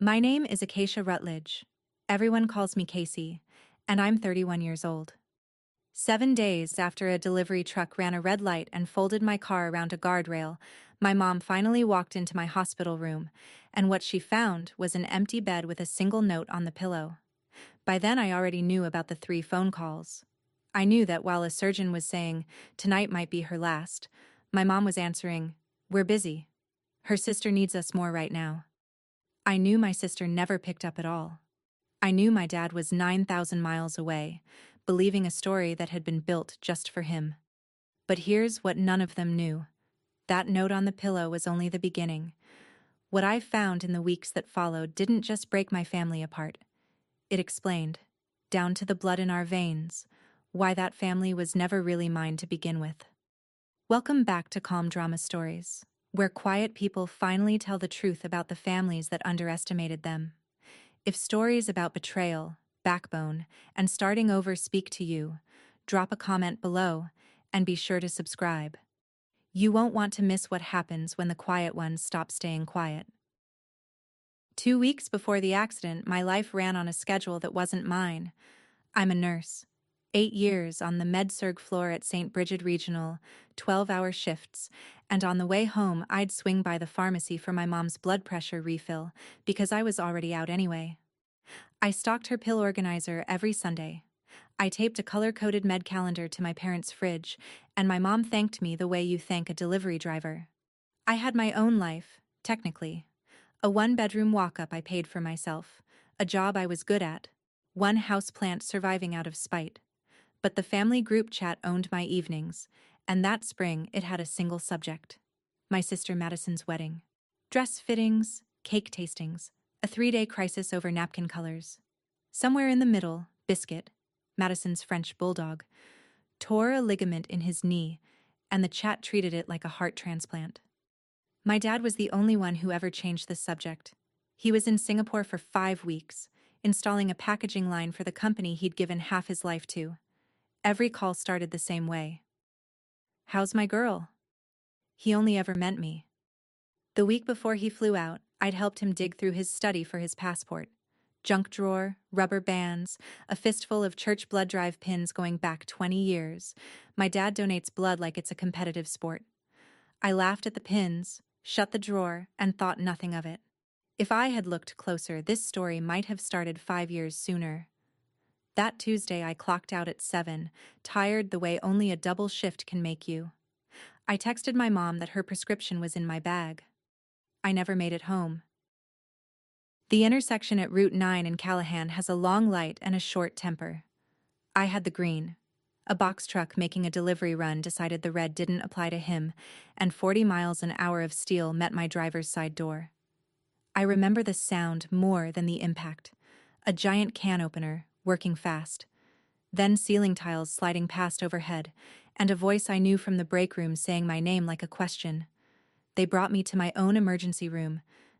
My name is Aacia Rutledge. Everyone calls me Casey, and I'm 31 years old. 7 days after a delivery truck ran a red light and folded my car around a guardrail, my mom finally walked into my hospital room, and what she found was an empty bed with a single note on the pillow. By then I already knew about the 3 phone calls. I knew that while a surgeon was saying, tonight might be her last, my mom was answering, we're busy. Her sister needs us more right now. I knew my sister never picked up at all. I knew my dad was 9,000 miles away, believing a story that had been built just for him. But here's what none of them knew. That note on the pillow was only the beginning. What I found in the weeks that followed didn't just break my family apart. It explained, down to the blood in our veins, why that family was never really mine to begin with. Welcome back to Calm Drama Stories, where quiet people finally tell the truth about the families that underestimated them. If stories about betrayal, backbone, and starting over speak to you, drop a comment below and be sure to subscribe. You won't want to miss what happens when the quiet ones stop staying quiet. 2 weeks before the accident, my life ran on a schedule that wasn't mine. I'm a nurse. 8 years on the med-surg floor at St. Bridget Regional, 12-hour shifts, and on the way home I'd swing by the pharmacy for my mom's blood pressure refill because I was already out anyway. I stocked her pill organizer every Sunday. I taped a color-coded med calendar to my parents' fridge, and my mom thanked me the way you thank a delivery driver. I had my own life, technically. A 1-bedroom walk-up I paid for myself, a job I was good at, one houseplant surviving out of spite. But the family group chat owned my evenings, and that spring it had a single subject. My sister Madison's wedding. Dress fittings, cake tastings, a 3-day crisis over napkin colors. Somewhere in the middle, Biscuit, Madison's French bulldog, tore a ligament in his knee, and the chat treated it like a heart transplant. My dad was the only one who ever changed the subject. He was in Singapore for 5 weeks, installing a packaging line for the company he'd given half his life to. Every call started the same way. How's my girl? He only ever meant me. The week before he flew out, I'd helped him dig through his study for his passport. Junk drawer, rubber bands, a fistful of church blood drive pins going back 20 years. My dad donates blood like it's a competitive sport. I laughed at the pins, shut the drawer, and thought nothing of it. If I had looked closer, this story might have started 5 years sooner. That Tuesday I clocked out at 7, tired the way only a double shift can make you. I texted my mom that her prescription was in my bag. I never made it home. The intersection at Route 9 in Callahan has a long light and a short temper. I had the green. A box truck making a delivery run decided the red didn't apply to him, and 40 miles an hour of steel met my driver's side door. I remember the sound more than the impact. A giant can opener, working fast. Then ceiling tiles sliding past overhead, and a voice I knew from the break room saying my name like a question. They brought me to my own emergency room.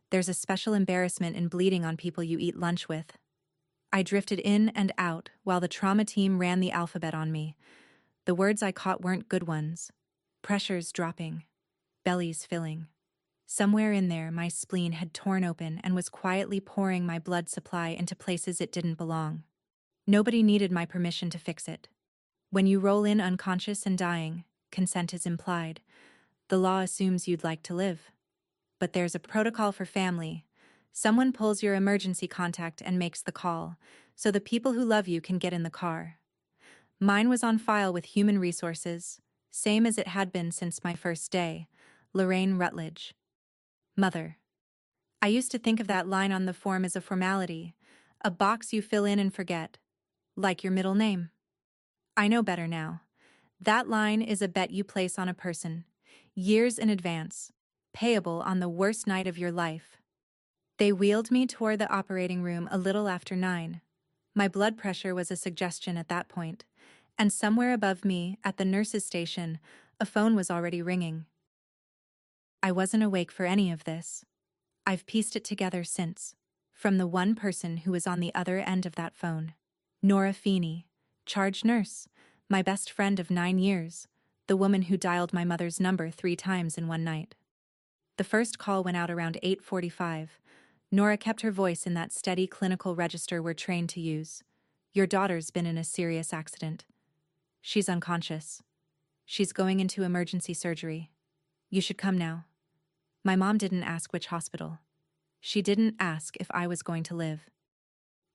There's a special embarrassment in bleeding on people you eat lunch with. I drifted in and out while the trauma team ran the alphabet on me. The words I caught weren't good ones. Pressures dropping. Bellies filling. Somewhere in there, my spleen had torn open and was quietly pouring my blood supply into places it didn't belong. Nobody needed my permission to fix it. When you roll in unconscious and dying, consent is implied. The law assumes you'd like to live. But there's a protocol for family. Someone pulls your emergency contact and makes the call, so the people who love you can get in the car. Mine was on file with Human Resources, same as it had been since my first day, Lorraine Rutledge. Mother. I used to think of that line on the form as a formality, a box you fill in and forget. Like your middle name. I know better now. That line is a bet you place on a person, years in advance, payable on the worst night of your life. They wheeled me toward the operating room a little after 9. My blood pressure was a suggestion at that point, and somewhere above me, at the nurse's station, a phone was already ringing. I wasn't awake for any of this. I've pieced it together since, from the one person who was on the other end of that phone. Nora Feeney, charge nurse, my best friend of 9 years, the woman who dialed my mother's number 3 times in one night. The first call went out around 8:45. Nora kept her voice in that steady clinical register we're trained to use. Your daughter's been in a serious accident. She's unconscious. She's going into emergency surgery. You should come now. My mom didn't ask which hospital. She didn't ask if I was going to live.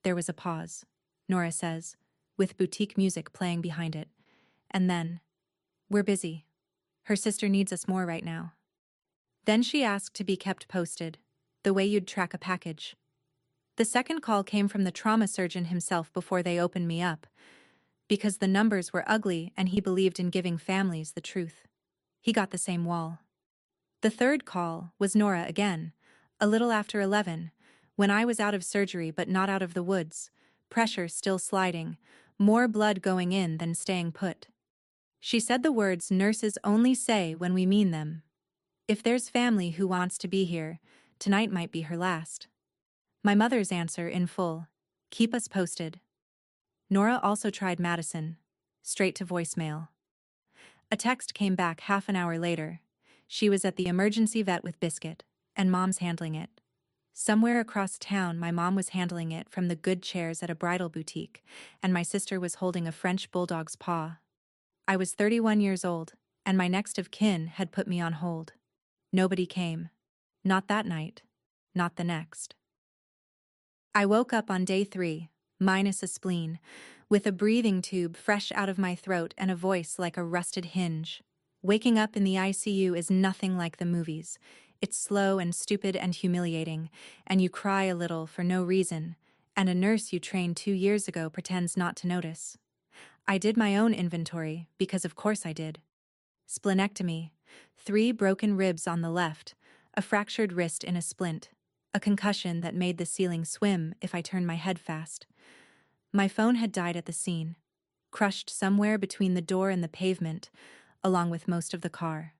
There was a pause, Nora says, with boutique music playing behind it. And then, we're busy. Her sister needs us more right now. Then she asked to be kept posted, the way you'd track a package. The second call came from the trauma surgeon himself before they opened me up, because the numbers were ugly and he believed in giving families the truth. He got the same wall. The third call was Nora again, a little after 11, when I was out of surgery but not out of the woods, pressure still sliding, more blood going in than staying put. She said the words nurses only say when we mean them. If there's family who wants to be here, tonight might be her last. My mother's answer in full, keep us posted. Nora also tried Madison, straight to voicemail. A text came back half an hour later. She was at the emergency vet with Biscuit, and Mom's handling it. Somewhere across town, my mom was handling it from the good chairs at a bridal boutique, and my sister was holding a French bulldog's paw. I was 31 years old, and my next of kin had put me on hold. Nobody came. Not that night. Not the next. I woke up on day 3, minus a spleen, with a breathing tube fresh out of my throat and a voice like a rusted hinge. Waking up in the ICU is nothing like the movies. It's slow and stupid and humiliating, and you cry a little for no reason, and a nurse you trained 2 years ago pretends not to notice. I did my own inventory, because of course I did. Splenectomy, 3 broken ribs on the left, a fractured wrist in a splint, a concussion that made the ceiling swim if I turned my head fast. My phone had died at the scene, crushed somewhere between the door and the pavement, along with most of the car.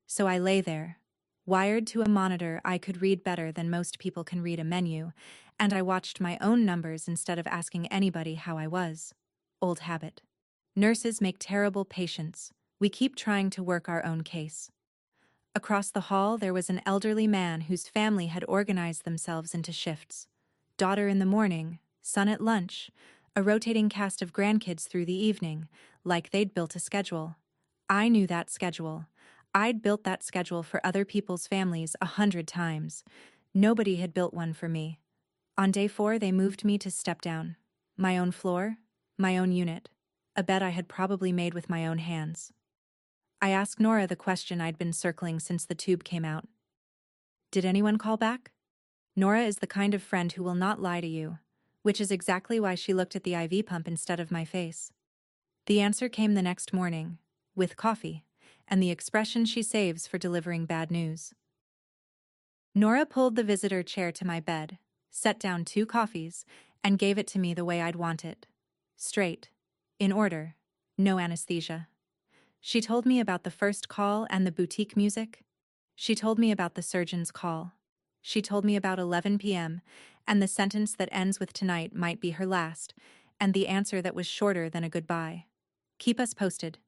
So I lay there, wired to a monitor I could read better than most people can read a menu, and I watched my own numbers instead of asking anybody how I was. Old habit. Nurses make terrible patients. We keep trying to work our own case. Across the hall there was an elderly man whose family had organized themselves into shifts. Daughter in the morning, son at lunch, a rotating cast of grandkids through the evening, like they'd built a schedule. I knew that schedule. I'd built that schedule for other people's families 100 times. Nobody had built one for me. On day 4 they moved me to step down. My own floor, my own unit, a bed I had probably made with my own hands. I asked Nora the question I'd been circling since the tube came out. Did anyone call back? Nora is the kind of friend who will not lie to you, which is exactly why she looked at the IV pump instead of my face. The answer came the next morning, with coffee, and the expression she saves for delivering bad news. Nora pulled the visitor chair to my bed, set down 2 coffees, and gave it to me the way I'd want it. Straight, in order, no anesthesia. She told me about the first call and the boutique music. She told me about the surgeon's call. She told me about 11 p.m., and the sentence that ends with tonight might be her last, and the answer that was shorter than a goodbye. Keep us posted.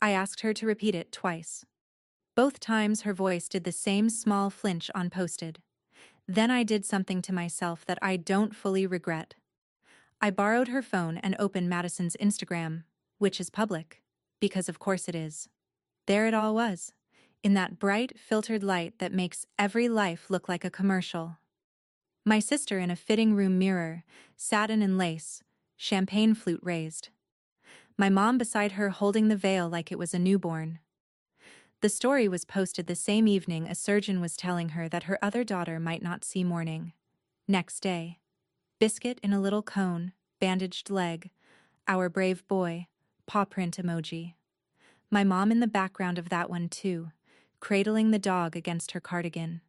I asked her to repeat it twice. Both times her voice did the same small flinch on posted. Then I did something to myself that I don't fully regret. I borrowed her phone and opened Madison's Instagram, which is public, because of course it is. There it all was, in that bright, filtered light that makes every life look like a commercial. My sister in a fitting room mirror, satin and lace, champagne flute raised. My mom beside her holding the veil like it was a newborn. The story was posted the same evening a surgeon was telling her that her other daughter might not see morning. Next day, Biscuit in a little cone, bandaged leg, our brave boy, paw print emoji. My mom in the background of that one too, cradling the dog against her cardigan.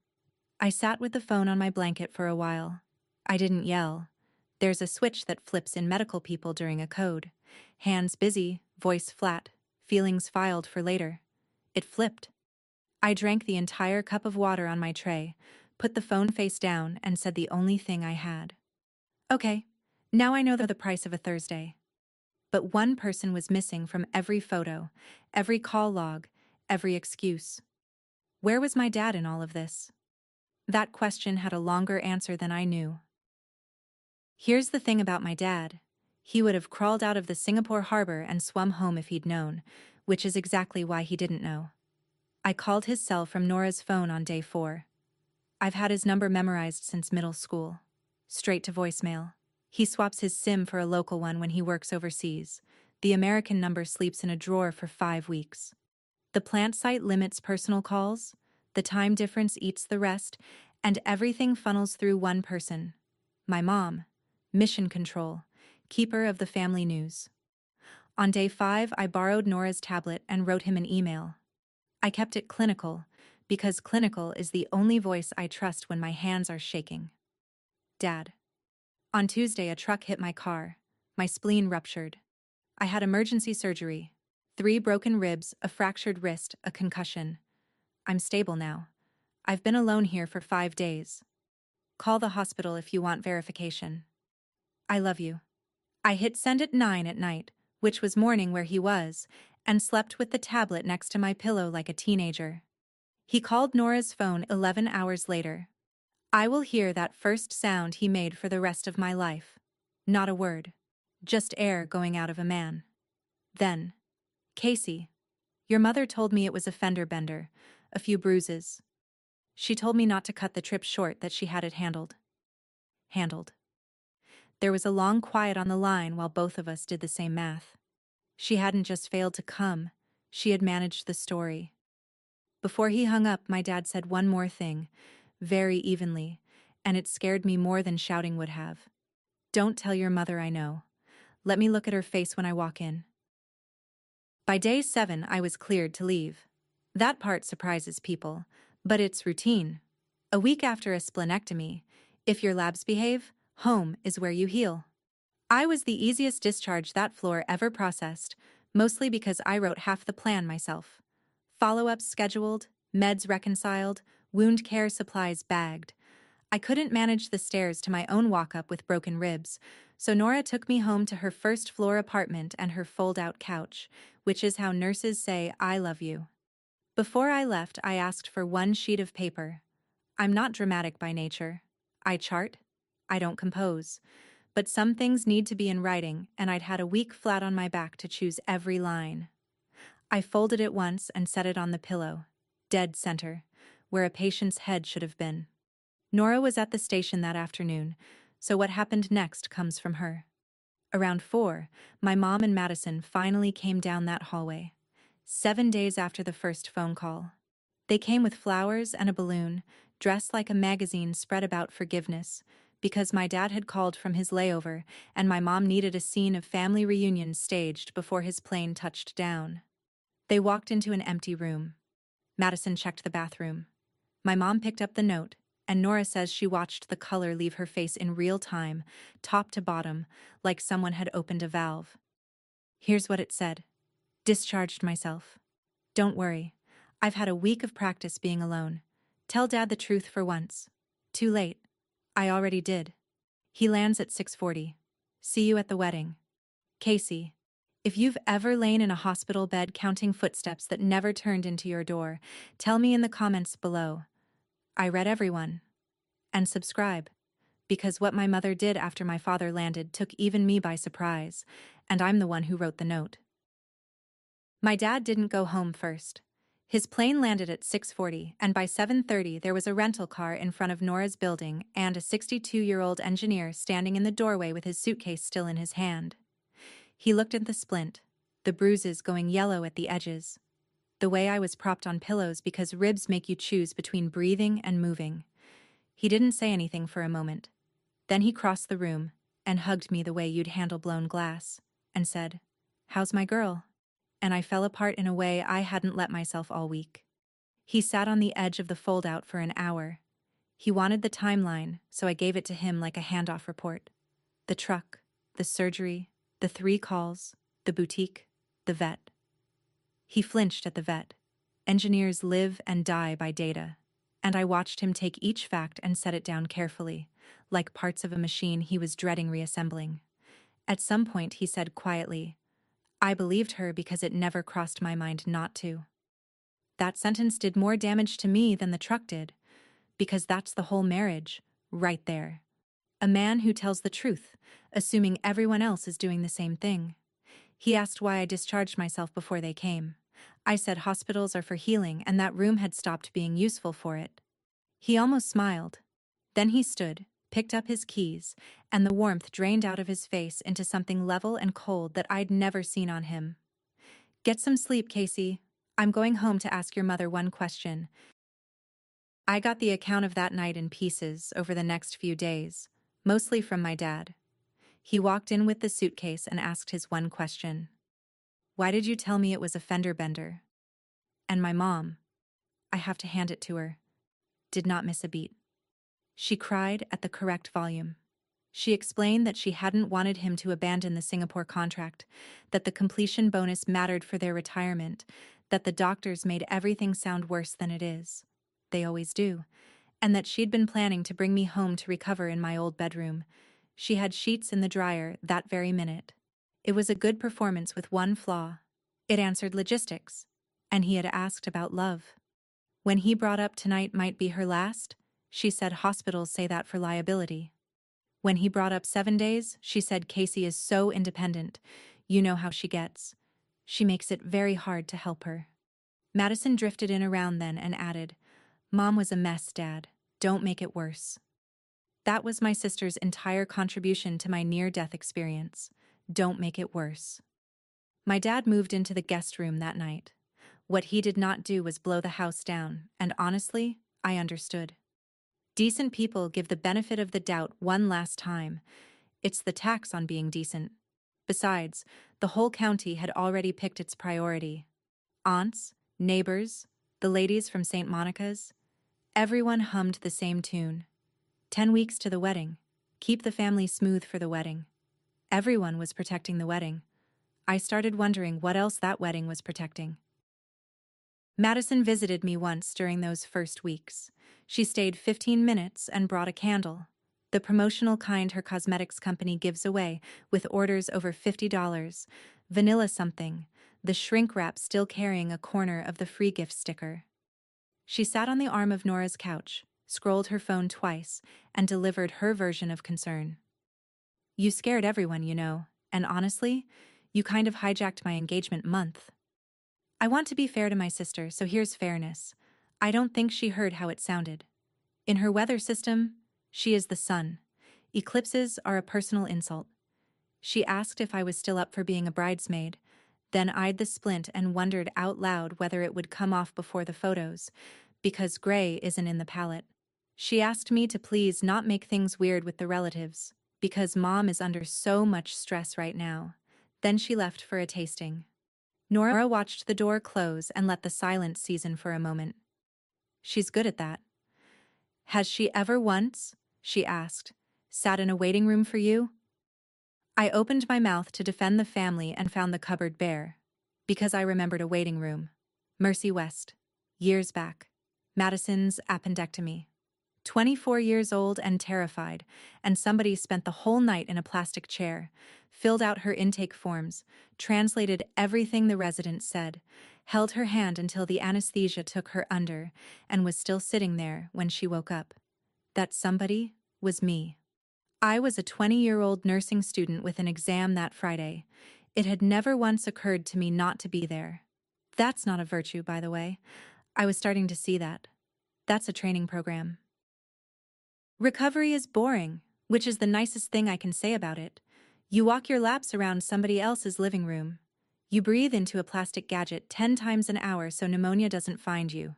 I sat with the phone on my blanket for a while. I didn't yell. There's a switch that flips in medical people during a code. Hands busy, voice flat, feelings filed for later. It flipped. I drank the entire cup of water on my tray, put the phone face down, and said the only thing I had. Okay, now I know the price of a Thursday. But one person was missing from every photo, every call log, every excuse. Where was my dad in all of this? That question had a longer answer than I knew. Here's the thing about my dad. He would have crawled out of the Singapore harbor and swum home if he'd known, which is exactly why he didn't know. I called his cell from Nora's phone on day 4. I've had his number memorized since middle school. Straight to voicemail. He swaps his SIM for a local one when he works overseas. The American number sleeps in a drawer for 5 weeks. The plant site limits personal calls, the time difference eats the rest, and everything funnels through one person. My mom. Mission control. Keeper of the family news. On day 5, I borrowed Nora's tablet and wrote him an email. I kept it clinical, because clinical is the only voice I trust when my hands are shaking. Dad. On Tuesday, a truck hit my car. My spleen ruptured. I had emergency surgery. 3 broken ribs, a fractured wrist, a concussion. I'm stable now. I've been alone here for 5 days. Call the hospital if you want verification. I love you. I hit send at 9 at night, which was morning where he was, and slept with the tablet next to my pillow like a teenager. He called Nora's phone 11 hours later. I will hear that first sound he made for the rest of my life. Not a word. Just air going out of a man. Then, Casey. Your mother told me it was a fender bender, a few bruises. She told me not to cut the trip short, that she had it handled. Handled. There was a long quiet on the line while both of us did the same math. She hadn't just failed to come, she had managed the story. Before he hung up, my dad said one more thing, very evenly, and it scared me more than shouting would have. Don't tell your mother I know. Let me look at her face when I walk in. By day 7, I was cleared to leave. That part surprises people, but it's routine. A week after a splenectomy, if your labs behave, home is where you heal. I was the easiest discharge that floor ever processed, mostly because I wrote half the plan myself. Follow-ups scheduled, meds reconciled, wound care supplies bagged. I couldn't manage the stairs to my own walk-up with broken ribs, so Nora took me home to her first-floor apartment and her fold-out couch, which is how nurses say, "I love you." Before I left, I asked for 1 sheet of paper. I'm not dramatic by nature. I chart. I don't compose. But some things need to be in writing, and I'd had a week flat on my back to choose every line. I folded it once and set it on the pillow, dead center, where a patient's head should have been. Nora was at the station that afternoon, so what happened next comes from her. Around 4, my mom and Madison finally came down that hallway. 7 days after the first phone call. They came with flowers and a balloon, dressed like a magazine spread about forgiveness, because my dad had called from his layover and my mom needed a scene of family reunion staged before his plane touched down. They walked into an empty room. Madison checked the bathroom. My mom picked up the note, and Nora says she watched the color leave her face in real time, top to bottom, like someone had opened a valve. Here's what it said. Discharged myself. Don't worry. I've had a week of practice being alone. Tell Dad the truth for once. Too late. I already did. He lands at 6:40. See you at the wedding. Casey. If you've ever lain in a hospital bed counting footsteps that never turned into your door, tell me in the comments below. I read everyone. And subscribe. Because what my mother did after my father landed took even me by surprise, and I'm the one who wrote the note. My dad didn't go home first. His plane landed at 6:40, and by 7:30 there was a rental car in front of Nora's building and a 62-year-old engineer standing in the doorway with his suitcase still in his hand. He looked at the splint, the bruises going yellow at the edges. The way I was propped on pillows because ribs make you choose between breathing and moving. He didn't say anything for a moment. Then he crossed the room and hugged me the way you'd handle blown glass, and said, "How's my girl?" And I fell apart in a way I hadn't let myself all week. He sat on the edge of the fold-out for an hour. He wanted the timeline, so I gave it to him like a handoff report. The truck, the surgery, the 3 calls, the boutique, the vet. He flinched at the vet. Engineers live and die by data. And I watched him take each fact and set it down carefully, like parts of a machine he was dreading reassembling. At some point he said quietly, "I believed her because it never crossed my mind not to." That sentence did more damage to me than the truck did, because that's the whole marriage, right there. A man who tells the truth, assuming everyone else is doing the same thing. He asked why I discharged myself before they came. I said hospitals are for healing and that room had stopped being useful for it. He almost smiled. Then he stood, picked up his keys, and the warmth drained out of his face into something level and cold that I'd never seen on him. Get some sleep, Casey. I'm going home to ask your mother one question. I got the account of that night in pieces over the next few days, mostly from my dad. He walked in with the suitcase and asked his one question. Why did you tell me it was a fender bender? And my mom, I have to hand it to her, did not miss a beat. She cried at the correct volume. She explained that she hadn't wanted him to abandon the Singapore contract, that the completion bonus mattered for their retirement, that the doctors made everything sound worse than it is. They always do. And that she'd been planning to bring me home to recover in my old bedroom. She had sheets in the dryer that very minute. It was a good performance with one flaw. It answered logistics. And he had asked about love. When he brought up tonight might be her last, she said hospitals say that for liability. When he brought up 7 days, she said Casey is so independent. You know how she gets. She makes it very hard to help her. Madison drifted in around then and added, Mom was a mess, Dad. Don't make it worse. That was my sister's entire contribution to my near-death experience. Don't make it worse. My dad moved into the guest room that night. What he did not do was blow the house down, and honestly, I understood. Decent people give the benefit of the doubt one last time. It's the tax on being decent. Besides, the whole county had already picked its priority. Aunts, neighbors, the ladies from St. Monica's. Everyone hummed the same tune. 10 weeks to the wedding. Keep the family smooth for the wedding. Everyone was protecting the wedding. I started wondering what else that wedding was protecting. Madison visited me once during those first weeks. She stayed 15 minutes and brought a candle, the promotional kind her cosmetics company gives away with orders over $50, vanilla something, the shrink wrap still carrying a corner of the free gift sticker. She sat on the arm of Nora's couch, scrolled her phone twice, and delivered her version of concern. You scared everyone, you know, and honestly, you kind of hijacked my engagement month. I want to be fair to my sister, so here's fairness. I don't think she heard how it sounded. In her weather system, she is the sun. Eclipses are a personal insult. She asked if I was still up for being a bridesmaid, then eyed the splint and wondered out loud whether it would come off before the photos, because gray isn't in the palette. She asked me to please not make things weird with the relatives, because Mom is under so much stress right now. Then she left for a tasting. Nora watched the door close and let the silence season for a moment. She's good at that. Has she ever once, she asked, sat in a waiting room for you? I opened my mouth to defend the family and found the cupboard bare. Because I remembered a waiting room. Mercy West. Years back. Madison's appendectomy. 24 years old and terrified, and somebody spent the whole night in a plastic chair, filled out her intake forms, translated everything the resident said, held her hand until the anesthesia took her under, and was still sitting there when she woke up. That somebody was me. I was a 20-year-old nursing student with an exam that Friday. It had never once occurred to me not to be there. That's not a virtue, by the way. I was starting to see that. That's a training program. Recovery is boring, which is the nicest thing I can say about it. You walk your laps around somebody else's living room. You breathe into a plastic gadget 10 times an hour so pneumonia doesn't find you.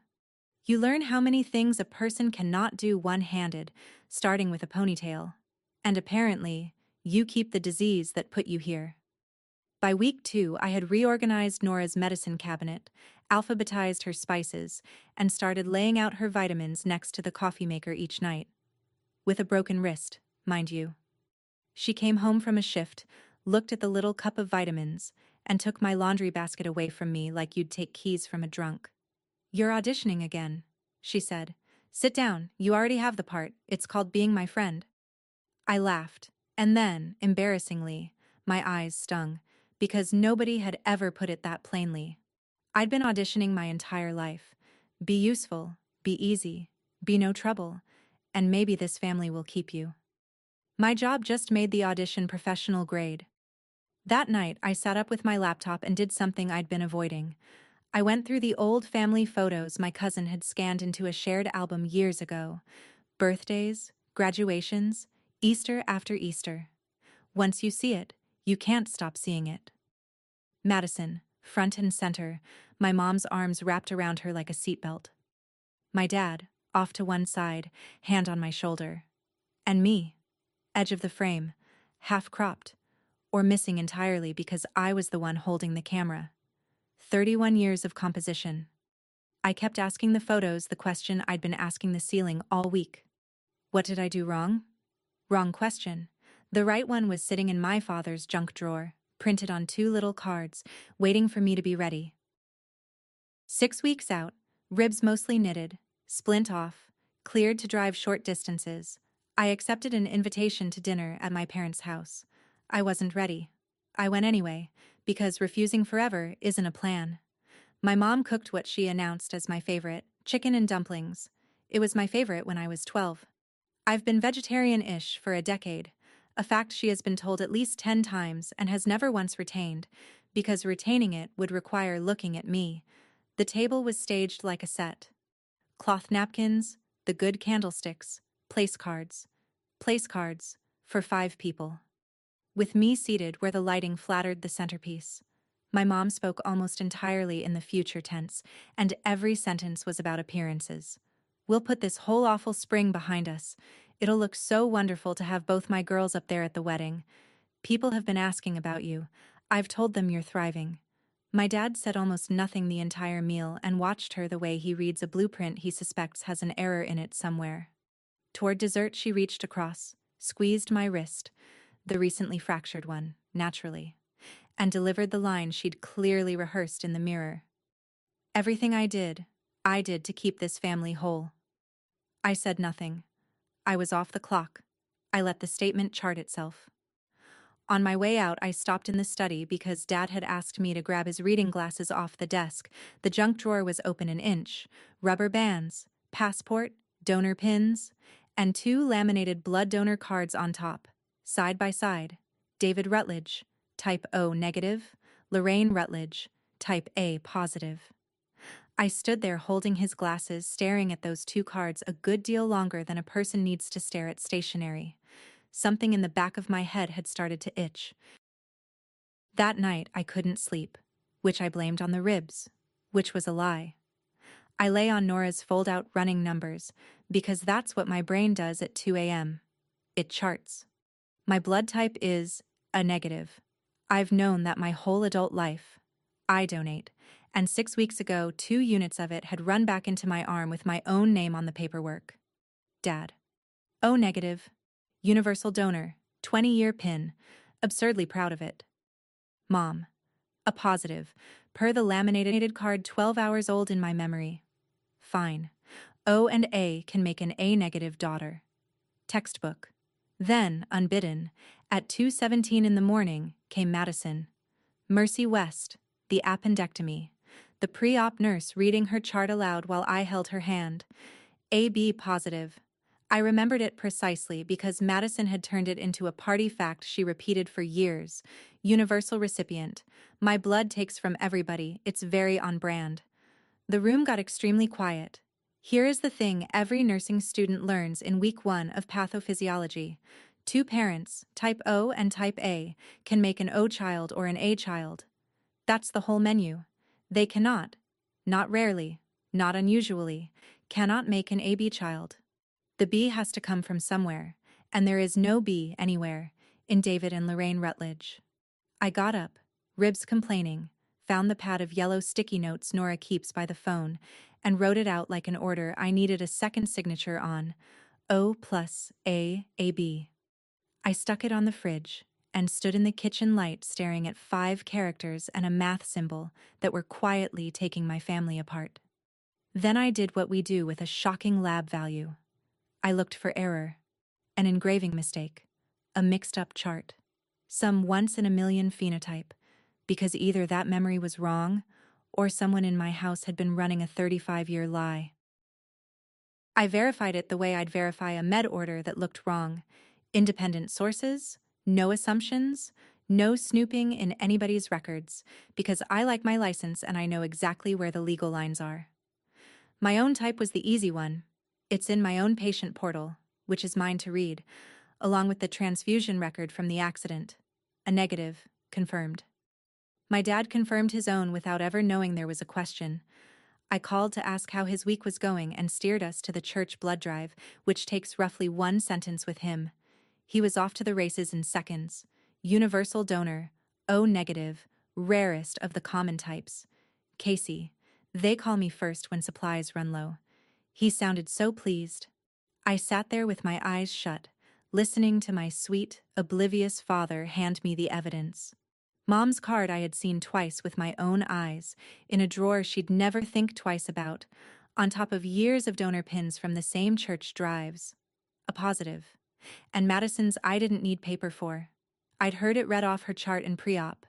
You learn how many things a person cannot do one-handed, starting with a ponytail. And apparently, you keep the disease that put you here. By week 2, I had reorganized Nora's medicine cabinet, alphabetized her spices, and started laying out her vitamins next to the coffee maker each night. With a broken wrist, mind you. She came home from a shift, looked at the little cup of vitamins, and took my laundry basket away from me like you'd take keys from a drunk. You're auditioning again, she said. Sit down, you already have the part, it's called Being My Friend. I laughed, and then, embarrassingly, my eyes stung, because nobody had ever put it that plainly. I'd been auditioning my entire life. Be useful, be easy, Be no trouble, and maybe this family will keep you. My job just made the audition professional grade. That night, I sat up with my laptop and did something I'd been avoiding. I went through the old family photos my cousin had scanned into a shared album years ago. Birthdays, graduations, Easter after Easter. Once you see it, you can't stop seeing it. Madison, front and center, my mom's arms wrapped around her like a seatbelt. My dad, off to one side, hand on my shoulder. And me, edge of the frame, half cropped, or missing entirely because I was the one holding the camera. 31 years of composition. I kept asking the photos the question I'd been asking the ceiling all week. What did I do wrong? Wrong question. The right one was sitting in my father's junk drawer, printed on 2 little cards, waiting for me to be ready. 6 weeks out, ribs mostly knitted, splint off, cleared to drive short distances. I accepted an invitation to dinner at my parents' house. I wasn't ready. I went anyway, because refusing forever isn't a plan. My mom cooked what she announced as my favorite, chicken and dumplings. It was my favorite when I was 12. I've been vegetarian-ish for a decade, a fact she has been told at least 10 times and has never once retained, because retaining it would require looking at me. The table was staged like a set. Cloth napkins, the good candlesticks, place cards for 5 people. With me seated where the lighting flattered the centerpiece. My mom spoke almost entirely in the future tense, and every sentence was about appearances. We'll put this whole awful spring behind us. It'll look so wonderful to have both my girls up there at the wedding. People have been asking about you. I've told them you're thriving. My dad said almost nothing the entire meal and watched her the way he reads a blueprint he suspects has an error in it somewhere. Toward dessert, she reached across, squeezed my wrist, the recently fractured one, naturally, and delivered the line she'd clearly rehearsed in the mirror. Everything I did to keep this family whole. I said nothing. I was off the clock. I let the statement chart itself. On my way out, I stopped in the study because Dad had asked me to grab his reading glasses off the desk. The junk drawer was open an inch. Rubber bands, passport, donor pins, and 2 laminated blood donor cards on top, side by side. David Rutledge, type O negative, Lorraine Rutledge, type A positive. I stood there holding his glasses, staring at those 2 cards a good deal longer than a person needs to stare at stationery. Something in the back of my head had started to itch. That night I couldn't sleep, which I blamed on the ribs, which was a lie. I lay on Nora's fold-out running numbers, because that's what my brain does at 2 a.m. It charts. My blood type is a negative. I've known that my whole adult life. I donate, and 6 weeks ago 2 units of it had run back into my arm with my own name on the paperwork. Dad. O negative. Universal donor, 20-year PIN, absurdly proud of it. Mom. A positive, per the laminated card 12 hours old in my memory. Fine. O and A can make an A negative daughter. Textbook. Then, unbidden, at 2:17 in the morning, came Madison. Mercy West, the appendectomy. The pre-op nurse reading her chart aloud while I held her hand. AB positive. I remembered it precisely because Madison had turned it into a party fact she repeated for years. Universal recipient. My blood takes from everybody, it's very on brand. The room got extremely quiet. Here is the thing every nursing student learns in week 1 of pathophysiology. 2 parents, type O and type A, can make an O child or an A child. That's the whole menu. They cannot, not rarely, not unusually, cannot make an AB child. The B has to come from somewhere, and there is no B anywhere, in David and Lorraine Rutledge. I got up, ribs complaining, found the pad of yellow sticky notes Nora keeps by the phone, and wrote it out like an order I needed a second signature on, O plus A, AB. I stuck it on the fridge, and stood in the kitchen light staring at 5 characters and a math symbol that were quietly taking my family apart. Then I did what we do with a shocking lab value. I looked for error, an engraving mistake, a mixed-up chart, some once-in-a-million phenotype, because either that memory was wrong or someone in my house had been running a 35-year lie. I verified it the way I'd verify a med order that looked wrong. Independent sources, no assumptions, no snooping in anybody's records, because I like my license and I know exactly where the legal lines are. My own type was the easy one. It's in my own patient portal, which is mine to read, along with the transfusion record from the accident. A negative, confirmed. My dad confirmed his own without ever knowing there was a question. I called to ask how his week was going and steered us to the church blood drive, which takes roughly one sentence with him. He was off to the races in seconds. Universal donor, O negative, rarest of the common types. Casey. They call me first when supplies run low. He sounded so pleased. I sat there with my eyes shut, listening to my sweet, oblivious father hand me the evidence. Mom's card I had seen twice with my own eyes, in a drawer she'd never think twice about, on top of years of donor pins from the same church drives. A positive. And Madison's I didn't need paper for. I'd heard it read off her chart in pre-op,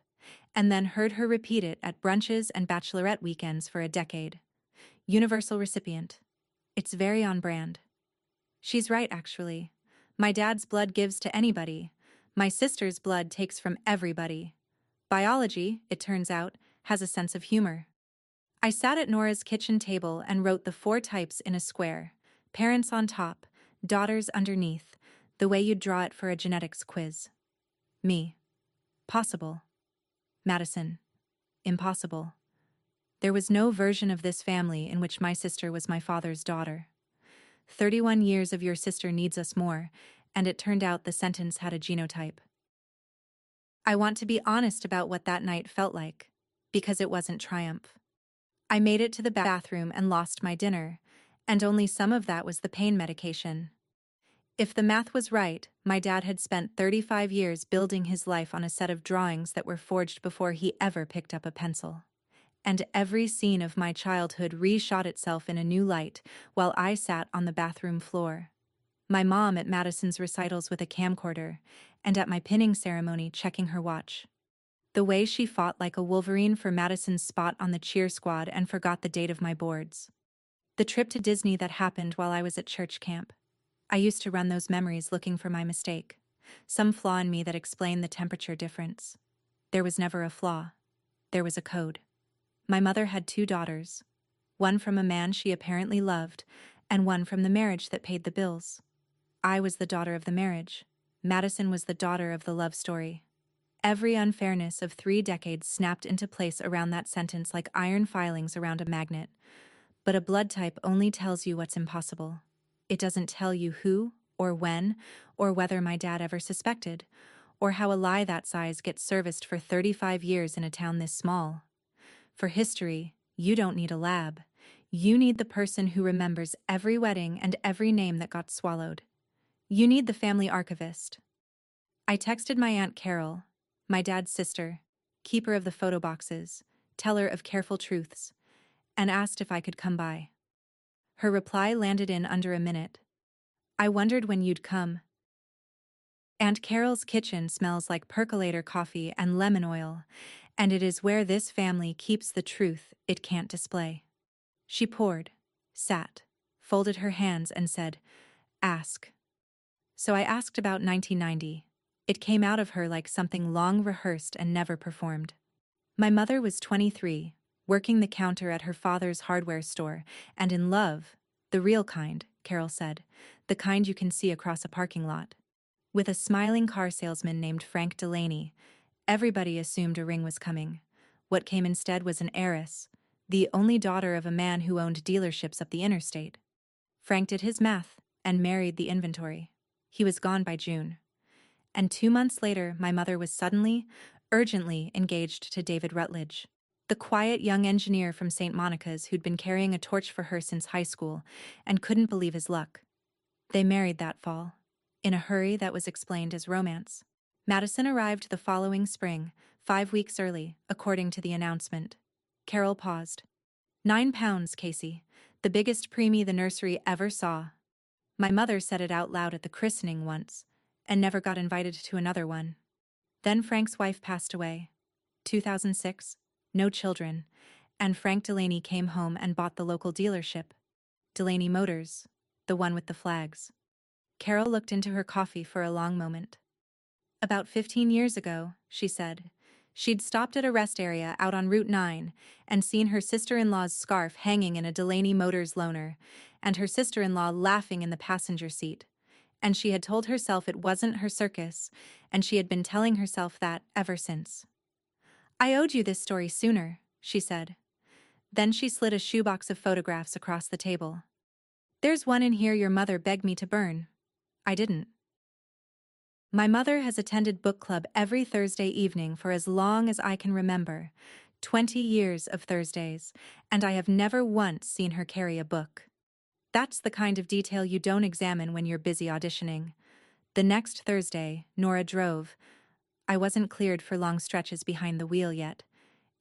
and then heard her repeat it at brunches and bachelorette weekends for a decade. Universal recipient. It's very on brand. She's right, actually. My dad's blood gives to anybody. My sister's blood takes from everybody. Biology, it turns out, has a sense of humor. I sat at Nora's kitchen table and wrote the 4 types in a square. Parents on top, daughters underneath, the way you'd draw it for a genetics quiz. Me. Possible. Madison. Impossible. There was no version of this family in which my sister was my father's daughter. 31 years of your sister needs us more, and it turned out the sentence had a genotype. I want to be honest about what that night felt like, because it wasn't triumph. I made it to the bathroom and lost my dinner, and only some of that was the pain medication. If the math was right, my dad had spent 35 years building his life on a set of drawings that were forged before he ever picked up a pencil. And every scene of my childhood reshot itself in a new light while I sat on the bathroom floor. My mom at Madison's recitals with a camcorder, and at my pinning ceremony checking her watch. The way she fought like a wolverine for Madison's spot on the cheer squad and forgot the date of my boards. The trip to Disney that happened while I was at church camp. I used to run those memories looking for my mistake, some flaw in me that explained the temperature difference. There was never a flaw. There was a code. My mother had 2 daughters, one from a man she apparently loved, and one from the marriage that paid the bills. I was the daughter of the marriage. Madison was the daughter of the love story. Every unfairness of 3 decades snapped into place around that sentence like iron filings around a magnet. But a blood type only tells you what's impossible. It doesn't tell you who, or when, or whether my dad ever suspected, or how a lie that size gets serviced for 35 years in a town this small. For history, you don't need a lab. You need the person who remembers every wedding and every name that got swallowed. You need the family archivist. I texted my Aunt Carol, my dad's sister, keeper of the photo boxes, teller of careful truths, and asked if I could come by. Her reply landed in under a minute. I wondered when you'd come. Aunt Carol's kitchen smells like percolator coffee and lemon oil, and it is where this family keeps the truth it can't display. She poured, sat, folded her hands and said, "Ask." So I asked about 1990. It came out of her like something long rehearsed and never performed. My mother was 23, working the counter at her father's hardware store, and in love, the real kind, Carol said, the kind you can see across a parking lot. With a smiling car salesman named Frank Delaney, everybody assumed a ring was coming. What came instead was an heiress, the only daughter of a man who owned dealerships up the interstate. Frank did his math and married the inventory. He was gone by June. And 2 months later, my mother was suddenly, urgently engaged to David Rutledge, the quiet young engineer from St. Monica's who'd been carrying a torch for her since high school and couldn't believe his luck. They married that fall, in a hurry that was explained as romance. Madison arrived the following spring, 5 weeks early, according to the announcement. Carol paused. 9 pounds, Casey, the biggest preemie the nursery ever saw. My mother said it out loud at the christening once, and never got invited to another one. Then Frank's wife passed away. 2006, no children, and Frank Delaney came home and bought the local dealership. Delaney Motors. the one with the flags. Carol looked into her coffee for a long moment. About 15 years ago, she said. She'd stopped at a rest area out on Route 9 and seen her sister-in-law's scarf hanging in a Delaney Motors loaner, and her sister-in-law laughing in the passenger seat. And she had told herself it wasn't her circus, and she had been telling herself that ever since. "I owed you this story sooner," she said. Then she slid a shoebox of photographs across the table. "There's one in here your mother begged me to burn. I didn't." My mother has attended book club every Thursday evening for as long as I can remember, 20 years of Thursdays, and I have never once seen her carry a book. That's the kind of detail you don't examine when you're busy auditioning. The next Thursday, Nora drove. I wasn't cleared for long stretches behind the wheel yet,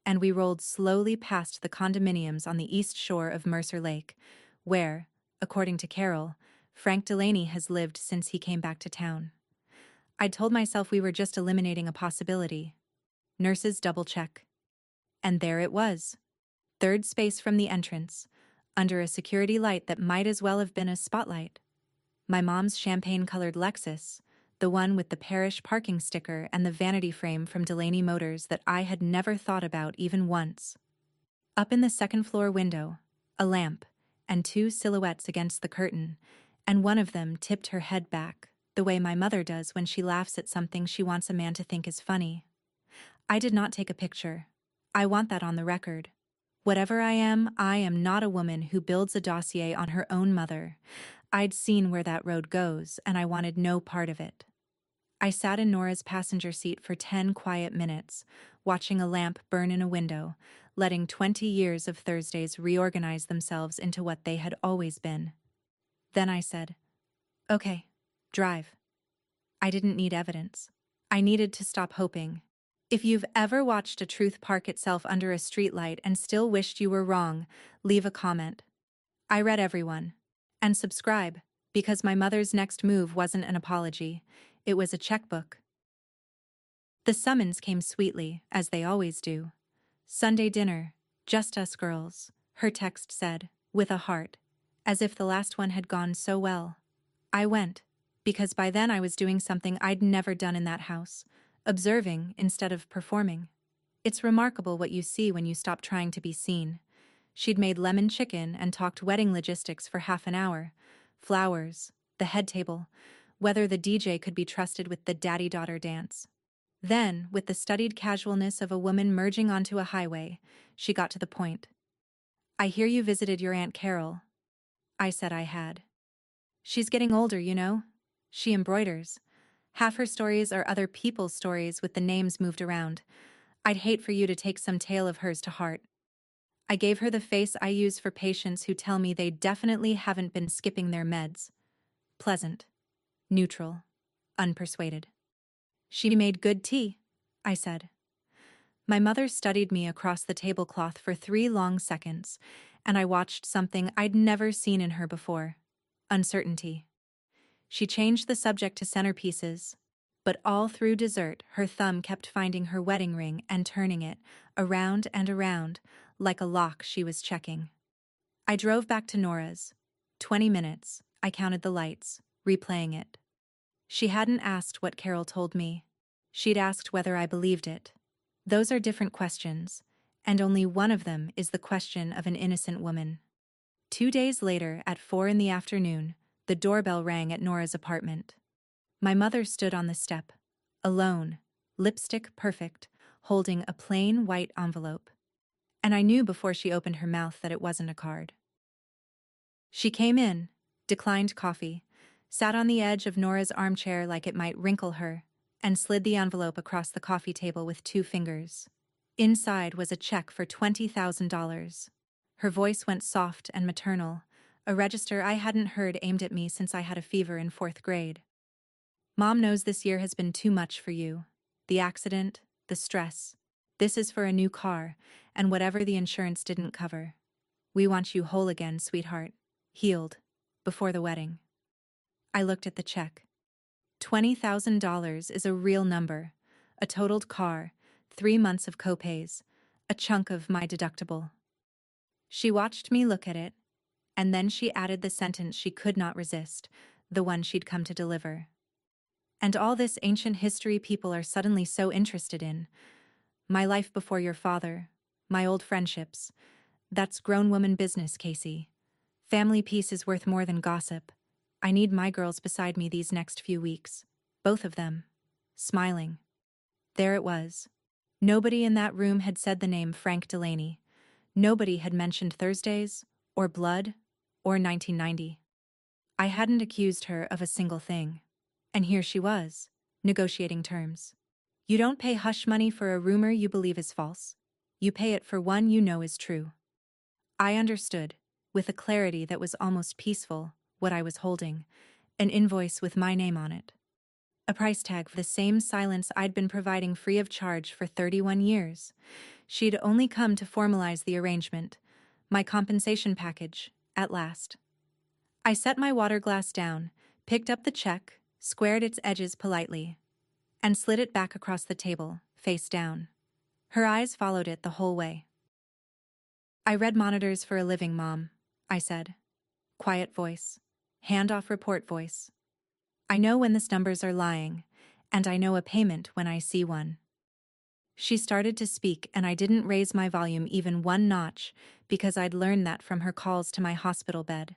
and we rolled slowly past the condominiums on the east shore of Mercer Lake, where, according to Carol, Frank Delaney has lived since he came back to town. I'd told myself we were just eliminating a possibility. Nurses double-check. And there it was. Third space from the entrance, under a security light that might as well have been a spotlight. My mom's champagne-colored Lexus, the one with the parish parking sticker and the vanity frame from Delaney Motors that I had never thought about even once. Up in the second-floor window, a lamp, and two silhouettes against the curtain, and one of them tipped her head back, the way my mother does when she laughs at something she wants a man to think is funny. I did not take a picture. I want that on the record. Whatever I am not a woman who builds a dossier on her own mother. I'd seen where that road goes, and I wanted no part of it. I sat in Nora's passenger seat for 10 quiet minutes, watching a lamp burn in a window, letting 20 years of Thursdays reorganize themselves into what they had always been. Then I said, "Okay. Drive." I didn't need evidence. I needed to stop hoping. If you've ever watched a truth park itself under a streetlight and still wished you were wrong, leave a comment. I read everyone. And subscribe, because my mother's next move wasn't an apology. It was a checkbook. The summons came sweetly, as they always do. "Sunday dinner, just us girls," her text said, with a heart, as if the last one had gone so well. I went, because by then I was doing something I'd never done in that house, observing instead of performing. It's remarkable what you see when you stop trying to be seen. She'd made lemon chicken and talked wedding logistics for half an hour. Flowers, the head table, whether the DJ could be trusted with the daddy-daughter dance. Then, with the studied casualness of a woman merging onto a highway, she got to the point. "I hear you visited your Aunt Carol." I said I had. "She's getting older, you know. She embroiders. Half her stories are other people's stories with the names moved around. I'd hate for you to take some tale of hers to heart." I gave her the face I use for patients who tell me they definitely haven't been skipping their meds. Pleasant. Neutral. Unpersuaded. "She made good tea," I said. My mother studied me across the tablecloth for 3 long seconds, and I watched something I'd never seen in her before. Uncertainty. She changed the subject to centerpieces, but all through dessert her thumb kept finding her wedding ring and turning it, around and around, like a lock she was checking. I drove back to Nora's. 20 minutes, I counted the lights, replaying it. She hadn't asked what Carol told me. She'd asked whether I believed it. Those are different questions, and only one of them is the question of an innocent woman. 2 days later, at 4 in the afternoon, the doorbell rang at Nora's apartment. My mother stood on the step, alone, lipstick perfect, holding a plain white envelope. And I knew before she opened her mouth that it wasn't a card. She came in, declined coffee, sat on the edge of Nora's armchair like it might wrinkle her, and slid the envelope across the coffee table with 2 fingers. Inside was a check for $20,000. Her voice went soft and maternal, a register I hadn't heard aimed at me since I had a fever in 4th grade. "Mom knows this year has been too much for you. The accident, the stress. This is for a new car, and whatever the insurance didn't cover. We want you whole again, sweetheart. Healed. Before the wedding." I looked at the check. $20,000 is a real number. A totaled car, 3 months of copays, a chunk of my deductible. She watched me look at it, And then she added the sentence she could not resist, the one she'd come to deliver. And all this ancient history people are suddenly so interested in. My life before your father, my old friendships. That's grown woman business, Casey. Family peace is worth more than gossip. I need my girls beside me these next few weeks. Both of them. Smiling. There it was. Nobody in that room had said the name Frank Delaney. Nobody had mentioned Thursdays, or blood, or 1990. I hadn't accused her of a single thing. And here she was, negotiating terms. You don't pay hush money for a rumor you believe is false. You pay it for one you know is true. I understood, with a clarity that was almost peaceful, what I was holding, an invoice with my name on it. A price tag for the same silence I'd been providing free of charge for 31 years. She'd only come to formalize the arrangement, my compensation package, at last. I set my water glass down, picked up the check, squared its edges politely, and slid it back across the table, face down. Her eyes followed it the whole way. I read monitors for a living, Mom, I said. Quiet voice. Hand-off report voice. I know when the numbers are lying, and I know a payment when I see one. She started to speak and I didn't raise my volume even one notch because I'd learned that from her calls to my hospital bed.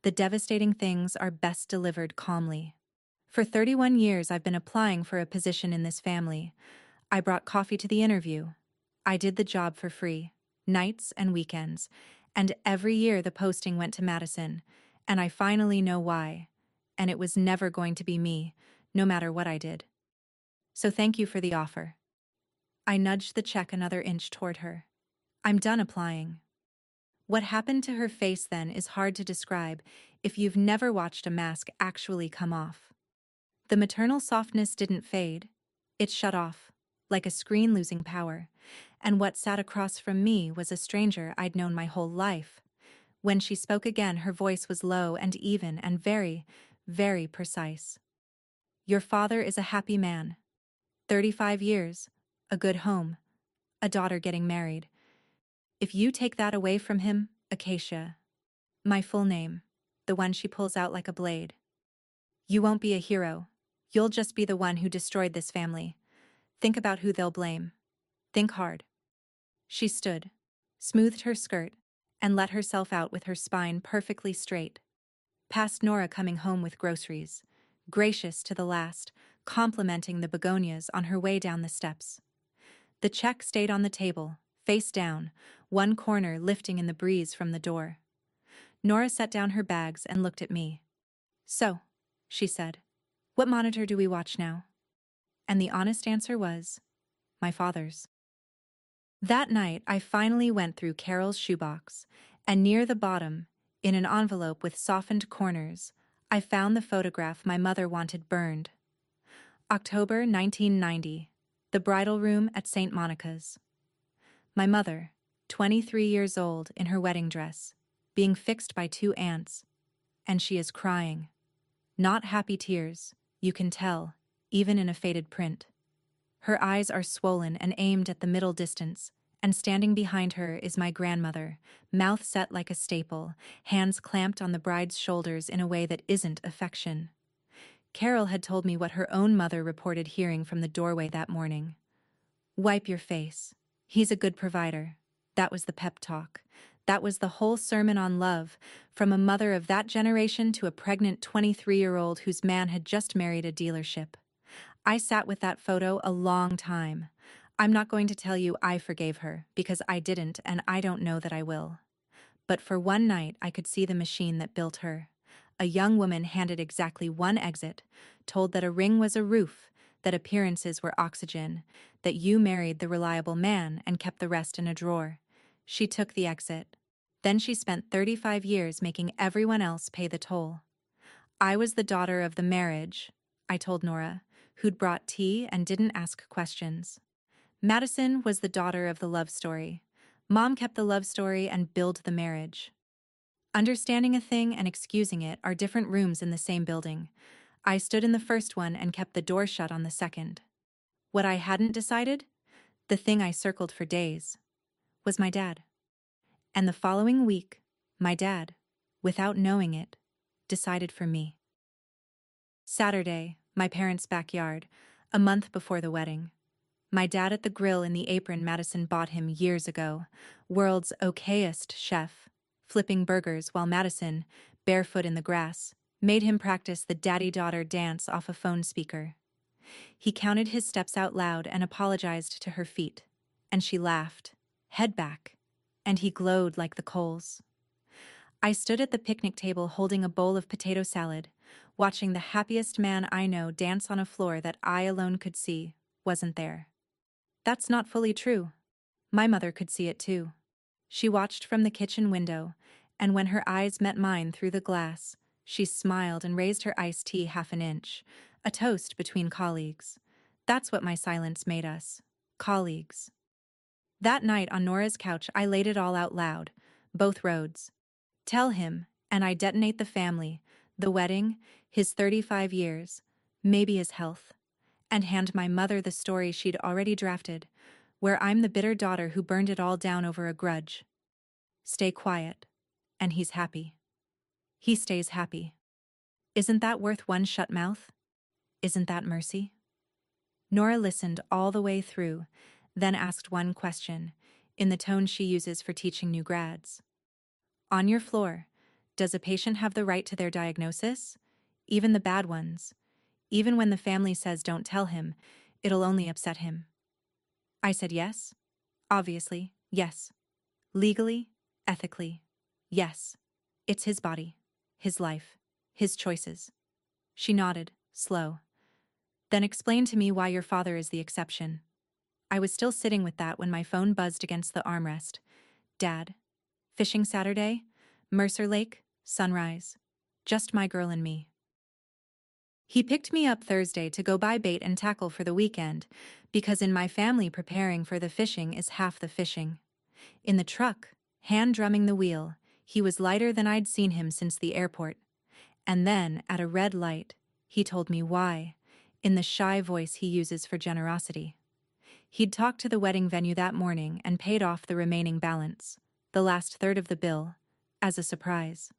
The devastating things are best delivered calmly. For 31 years I've been applying for a position in this family. I brought coffee to the interview. I did the job for free, nights and weekends, and every year the posting went to Madison, and I finally know why. And it was never going to be me, no matter what I did. So thank you for the offer. I nudged the check another inch toward her. I'm done applying. What happened to her face then is hard to describe if you've never watched a mask actually come off. The maternal softness didn't fade. It shut off, like a screen losing power, and what sat across from me was a stranger I'd known my whole life. When she spoke again, her voice was low and even and very, very precise. Your father is a happy man. 35 years, a good home, a daughter getting married. If you take that away from him, Aacia. My full name, the one she pulls out like a blade. You won't be a hero. You'll just be the one who destroyed this family. Think about who they'll blame. Think hard. She stood, smoothed her skirt, and let herself out with her spine perfectly straight. Past Nora coming home with groceries, gracious to the last, complimenting the begonias on her way down the steps. The check stayed on the table, face down, one corner lifting in the breeze from the door. Nora set down her bags and looked at me. So, she said, what monitor do we watch now? And the honest answer was, my father's. That night, I finally went through Carol's shoebox, and near the bottom, in an envelope with softened corners, I found the photograph my mother wanted burned. October 1990, the bridal room at St. Monica's. My mother, 23 years old in her wedding dress, being fixed by two aunts, and she is crying. Not happy tears, you can tell, even in a faded print. Her eyes are swollen and aimed at the middle distance, and standing behind her is my grandmother, mouth set like a staple, hands clamped on the bride's shoulders in a way that isn't affection. Carol had told me what her own mother reported hearing from the doorway that morning. Wipe your face. He's a good provider. That was the pep talk. That was the whole sermon on love, from a mother of that generation to a pregnant 23-year-old whose man had just married a dealership. I sat with that photo a long time. I'm not going to tell you I forgave her, because I didn't and I don't know that I will. But for one night I could see the machine that built her. A young woman handed exactly one exit, told that a ring was a roof, that appearances were oxygen, that you married the reliable man and kept the rest in a drawer. She took the exit. Then she spent 35 years making everyone else pay the toll. I was the daughter of the marriage, I told Nora, who'd brought tea and didn't ask questions. Madison was the daughter of the love story. Mom kept the love story and billed the marriage. Understanding a thing and excusing it are different rooms in the same building. I stood in the first one and kept the door shut on the second. What I hadn't decided, the thing I circled for days, was my dad. And the following week, my dad, without knowing it, decided for me. Saturday, my parents' backyard, a month before the wedding. My dad at the grill in the apron Madison bought him years ago, world's okayest chef, flipping burgers while Madison, barefoot in the grass, made him practice the daddy-daughter dance off a phone speaker. He counted his steps out loud and apologized to her feet, and she laughed, head back, and he glowed like the coals. I stood at the picnic table holding a bowl of potato salad, watching the happiest man I know dance on a floor that I alone could see wasn't there. That's not fully true. My mother could see it too. She watched from the kitchen window, and when her eyes met mine through the glass, she smiled and raised her iced tea half an inch, a toast between colleagues. That's what my silence made us, colleagues. That night on Nora's couch I laid it all out loud, both roads. Tell him, and I detonate the family, the wedding, his 35 years, maybe his health, and hand my mother the story she'd already drafted, where I'm the bitter daughter who burned it all down over a grudge. Stay quiet, and he's happy. He stays happy. Isn't that worth one shut mouth? Isn't that mercy? Nora listened all the way through, then asked one question, in the tone she uses for teaching new grads. On your floor, does a patient have the right to their diagnosis? Even the bad ones. Even when the family says don't tell him, it'll only upset him. I said yes. Obviously, yes. Legally, ethically, yes. It's his body, his life, his choices. She nodded, slow. Then explain to me why your father is the exception. I was still sitting with that when my phone buzzed against the armrest. Dad. Fishing Saturday? Mercer Lake? Sunrise. Just my girl and me. He picked me up Thursday to go buy bait and tackle for the weekend, because in my family preparing for the fishing is half the fishing. In the truck, hand drumming the wheel, he was lighter than I'd seen him since the airport. And then, at a red light, he told me why, in the shy voice he uses for generosity. He'd talked to the wedding venue that morning and paid off the remaining balance, the last third of the bill, as a surprise.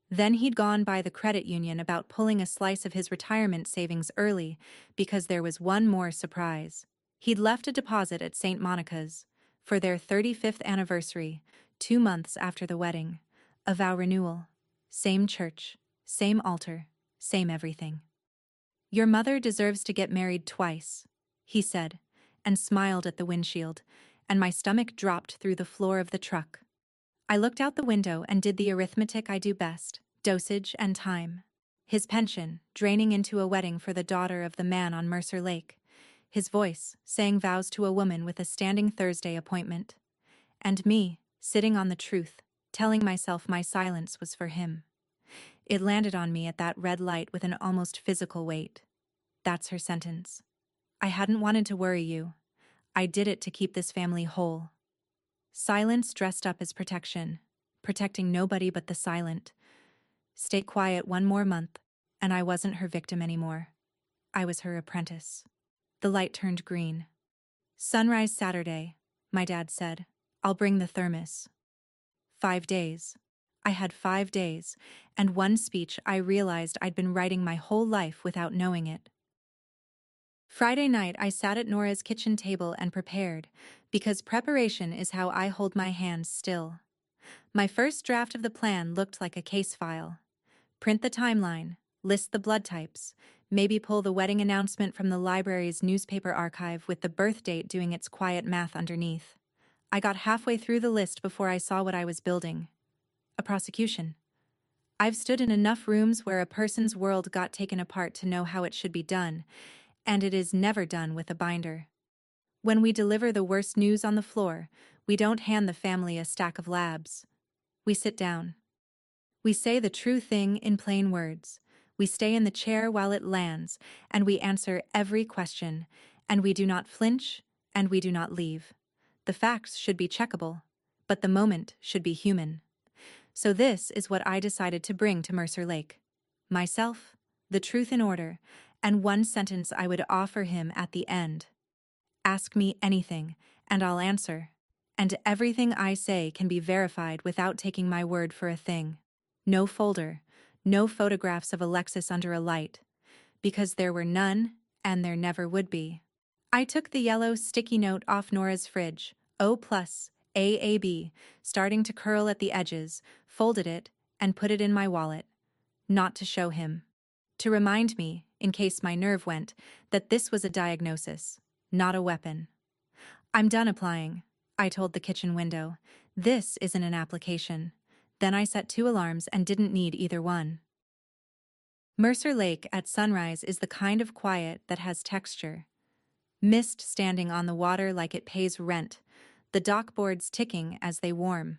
Then he'd gone by the credit union about pulling a slice of his retirement savings early because there was one more surprise. He'd left a deposit at St. Monica's for their 35th anniversary, 2 months after the wedding, a vow renewal, same church, same altar, same everything. Your mother deserves to get married twice, he said, and smiled at the windshield, and my stomach dropped through the floor of the truck. I looked out the window and did the arithmetic I do best, dosage and time. His pension, draining into a wedding for the daughter of the man on Mercer Lake. His voice, saying vows to a woman with a standing Thursday appointment. And me, sitting on the truth, telling myself my silence was for him. It landed on me at that red light with an almost physical weight. That's her sentence. I hadn't wanted to worry you. I did it to keep this family whole. Silence dressed up as protection, protecting nobody but the silent. Stay quiet one more month, and I wasn't her victim anymore. I was her apprentice. The light turned green. Sunrise Saturday, my dad said. I'll bring the thermos. 5 days. I had 5 days, and one speech I realized I'd been writing my whole life without knowing it. Friday night I sat at Nora's kitchen table and prepared, because preparation is how I hold my hands still. My first draft of the plan looked like a case file. Print the timeline, list the blood types, maybe pull the wedding announcement from the library's newspaper archive with the birth date doing its quiet math underneath. I got halfway through the list before I saw what I was building. A prosecution. I've stood in enough rooms where a person's world got taken apart to know how it should be done, and it is never done with a binder. When we deliver the worst news on the floor, we don't hand the family a stack of labs. We sit down. We say the true thing in plain words. We stay in the chair while it lands, and we answer every question, and we do not flinch, and we do not leave. The facts should be checkable, but the moment should be human. So this is what I decided to bring to Mercer Lake. Myself, the truth in order, and one sentence I would offer him at the end. Ask me anything, and I'll answer. And everything I say can be verified without taking my word for a thing. No folder, no photographs of a Lexus under a light, because there were none, and there never would be. I took the yellow sticky note off Nora's fridge, O plus, AAB, starting to curl at the edges, folded it, and put it in my wallet. Not to show him. To remind me, in case my nerve went, that this was a diagnosis, not a weapon. I'm done applying, I told the kitchen window. This isn't an application. Then I set 2 alarms and didn't need either one. Mercer Lake at sunrise is the kind of quiet that has texture. Mist standing on the water like it pays rent, the dock boards ticking as they warm.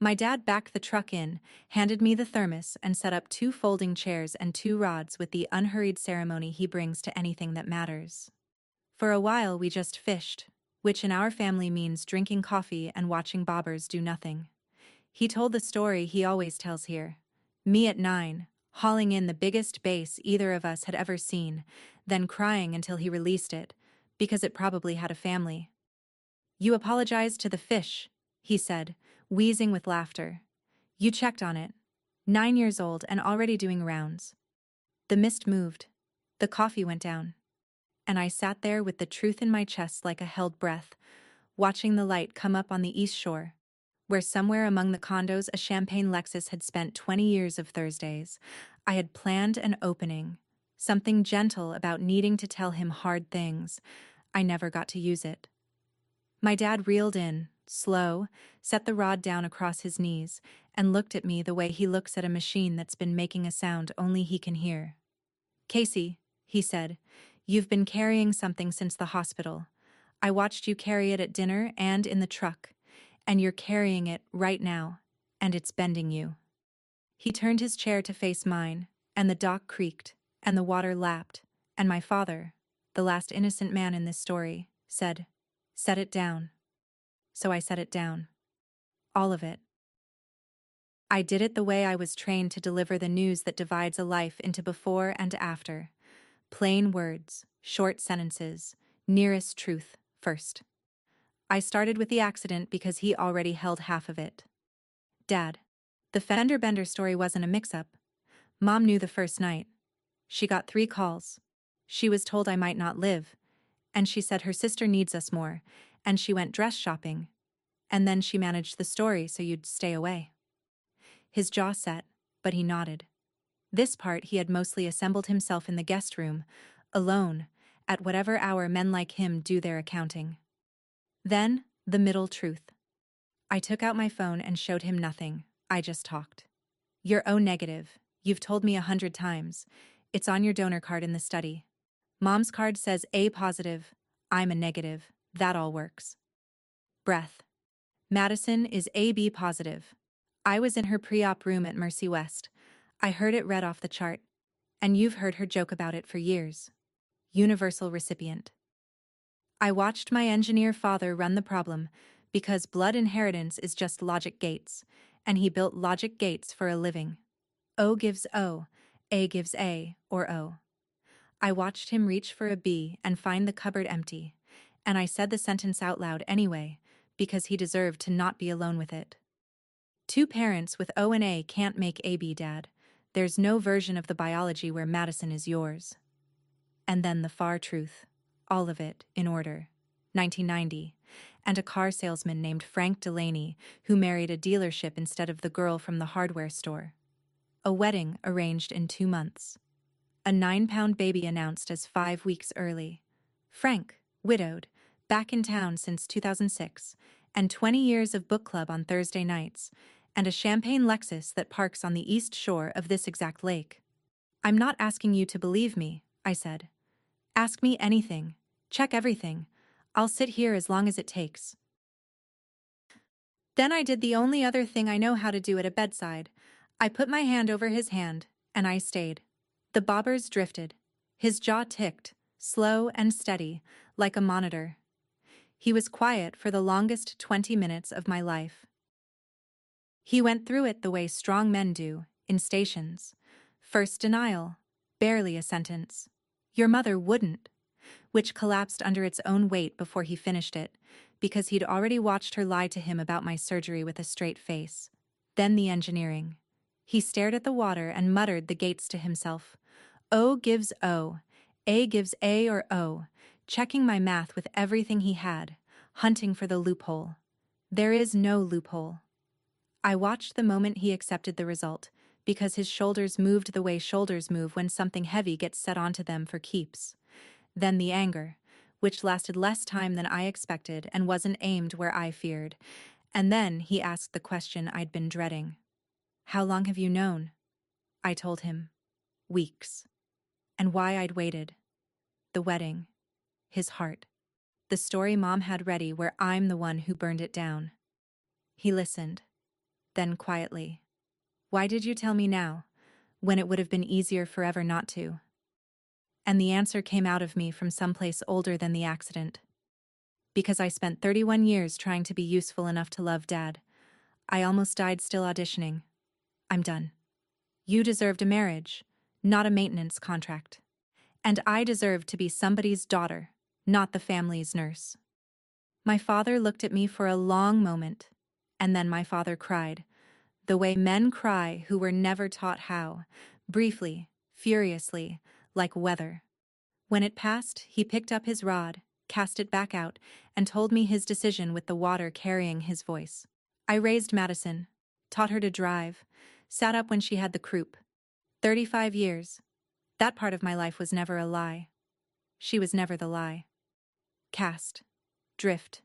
My dad backed the truck in, handed me the thermos, and set up 2 folding chairs and 2 rods with the unhurried ceremony he brings to anything that matters. For a while we just fished, which in our family means drinking coffee and watching bobbers do nothing. He told the story he always tells here. Me at 9, hauling in the biggest bass either of us had ever seen, then crying until he released it, because it probably had a family. You apologized to the fish, he said, wheezing with laughter. You checked on it. 9 years old and already doing rounds. The mist moved. The coffee went down. And I sat there with the truth in my chest like a held breath, watching the light come up on the east shore, where somewhere among the condos a champagne Lexus had spent 20 years of Thursdays. I had planned an opening, something gentle about needing to tell him hard things. I never got to use it. My dad reeled in, slow, set the rod down across his knees, and looked at me the way he looks at a machine that's been making a sound only he can hear. Casey, he said, you've been carrying something since the hospital. I watched you carry it at dinner and in the truck, and you're carrying it right now, and it's bending you. He turned his chair to face mine, and the dock creaked, and the water lapped, and my father, the last innocent man in this story, said, "Set it down." So I set it down. All of it. I did it the way I was trained to deliver the news that divides a life into before and after. Plain words, short sentences, nearest truth first. I started with the accident because he already held half of it. Dad, the fender bender story wasn't a mix-up. Mom knew the first night. She got 3 calls. She was told I might not live, and she said her sister needs us more, and she went dress shopping. And then she managed the story so you'd stay away. His jaw set, but he nodded. This part he had mostly assembled himself in the guest room, alone, at whatever hour men like him do their accounting. Then, the middle truth. I took out my phone and showed him nothing. I just talked. You're O negative. You've told me 100 times. It's on your donor card in the study. Mom's card says A positive. I'm a negative. That all works. Breath. Madison is AB positive. I was in her pre-op room at Mercy West. I heard it read off the chart. And you've heard her joke about it for years. Universal recipient. I watched my engineer father run the problem, because blood inheritance is just logic gates, and he built logic gates for a living. O gives O, A gives A, or O. I watched him reach for a B and find the cupboard empty, and I said the sentence out loud anyway, because he deserved to not be alone with it. 2 parents with O and A can't make AB, Dad. There's no version of the biology where Madison is yours. And then the far truth. All of it, in order. 1990. And a car salesman named Frank Delaney, who married a dealership instead of the girl from the hardware store. A wedding arranged in 2 months. A 9-pound baby announced as 5 weeks early. Frank, widowed, back in town since 2006, and 20 years of book club on Thursday nights, and a champagne Lexus that parks on the east shore of this exact lake. I'm not asking you to believe me, I said. Ask me anything. Check everything. I'll sit here as long as it takes. Then I did the only other thing I know how to do at a bedside. I put my hand over his hand, and I stayed. The bobbers drifted. His jaw ticked, slow and steady, like a monitor. He was quiet for the longest 20 minutes of my life. He went through it the way strong men do, in stations. First denial, barely a sentence. Your mother wouldn't, which collapsed under its own weight before he finished it, because he'd already watched her lie to him about my surgery with a straight face. Then the engineering. He stared at the water and muttered the gates to himself. O gives O. A gives A or O. Checking my math with everything he had, hunting for the loophole. There is no loophole. I watched the moment he accepted the result, because his shoulders moved the way shoulders move when something heavy gets set onto them for keeps. Then the anger, which lasted less time than I expected and wasn't aimed where I feared. And then he asked the question I'd been dreading. How long have you known? I told him. Weeks. And why I'd waited. The wedding. His heart. The story Mom had ready where I'm the one who burned it down. He listened. Then quietly. Why did you tell me now, when it would have been easier forever not to? And the answer came out of me from someplace older than the accident. Because I spent 31 years trying to be useful enough to love Dad. I almost died still auditioning. I'm done. You deserved a marriage, not a maintenance contract. And I deserved to be somebody's daughter, not the family's nurse. My father looked at me for a long moment, and then my father cried, the way men cry who were never taught how, briefly, furiously, like weather. When it passed, he picked up his rod, cast it back out, and told me his decision with the water carrying his voice. I raised Madison, taught her to drive, sat up when she had the croup. 35 years. That part of my life was never a lie. She was never the lie. Cast. Drift.